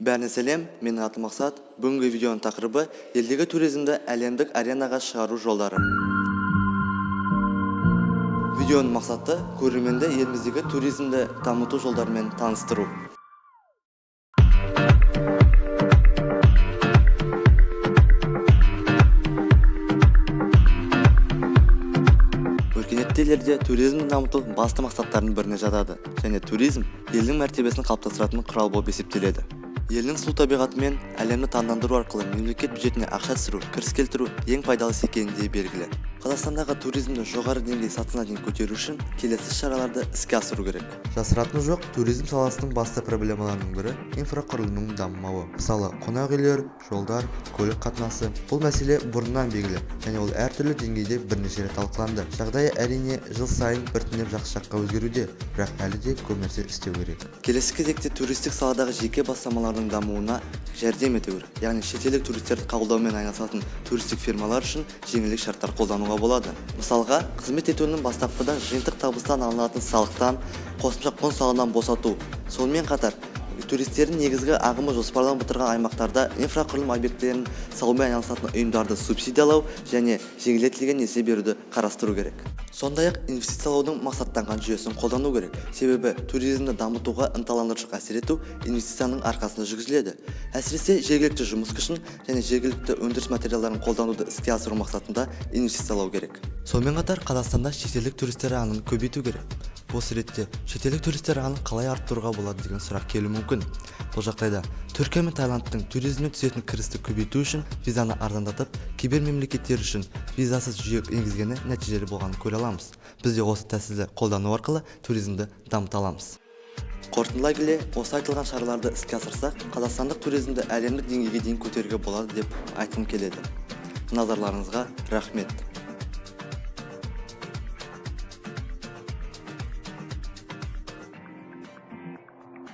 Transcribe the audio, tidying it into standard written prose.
Бәріне сәлем, мен аты Мақсат. Бүгінгі видеоның тақырыбы елдегі туризмді әлемдік аренаға шығару жолдары. Видеоның мақсаты көрерменді еліміздегі туризмді дамыту жолдарымен таныстыру. Өркениетті елдерде туризмді дамыту басты мақсаттардың біріне жатады, және туризм елдің мәртебесін қалыптастыратын құрал болып есептеледі. Елдің сұлу табиғатымен әлемді таңдандыру арқылы мемлекет бюджетіне ақша түсіру, кіріс келтіру ең пайдалы екені белгілі. Қазақстандағы туризмді жоғары деңгей сатысына дейін көтеру үшін келесі шараларды іске асыру керек. Жасыратыны жоқ, туризм саласының басты проблемаларының бірі инфрақұрылымның дамымауы. Мысалы, қонақ үйлер, жолдар, көлік қатынасы. Бұл мәселе бұрыннан белгілі, және ол әртүрлі деңгейде бірнеше рет талқыланды. Жағдайы әрине жыл сайын біртіндеп жақсы жаққа өзгеруде, бірақ әлі де көп нәрсе істеу керек. Келесі кезекте туристік саладағы жеке бастамалардың дамуына жәрдем ету керек. Яғни шетелдік туристерді қабылдаумен айналысатын туристік фирмалар үшін жеңілдік шарттар қолдануға болады. Мысалға, қызмет етуінің бастапқыда жиынтық табыстан алынатын салықтан, қосымша құн салығынан босату. Сонымен қатар, туристердің негізгі ағымы жоспарланып отырған аймақтарда инфрақұрылым объектілерін салумен айналысатын ұйымдарды субсидиялау және жеңілдетілген несие беруді қарастыру керек. Сондай-ақ инвестициялаудың мақсаттанған жүйесін қолдану керек. Себебі туризмді дамытуға ынталандырушы әсер ету инвестицияның арқасында жүргізіледі. Әсіресе жергілікті жұмыс күшін және жергілікті өндіріс материалдарын қолдануды іске асыру мақсатында инвестициялау керек. Сонымен қатар Қазақстанда шетелдік туристер ағынын көбейту керек. Осы ретте шетелдік туристер ағынын қалай арттыруға болады деген сұрақ келуі мүмкін. Бұл жағдайда Түркия мен Таиландтың туризмге түсетін кірісті көбейту үшін визаны арзандатып, кейбір мемлекеттер үшін визасыз жүйе енгізгені нәтижелі болғанын көре аламыз. Біз де осы тәсілді қолдану арқылы туризмді дамыта аламыз. Қорытындылай келе, осы айтылған шараларды іске асырсақ, қазақстандық туризмді әлемдік деңгейге дейін көтеруге болады деп айтқым келеді. Назарларыңызға рахмет.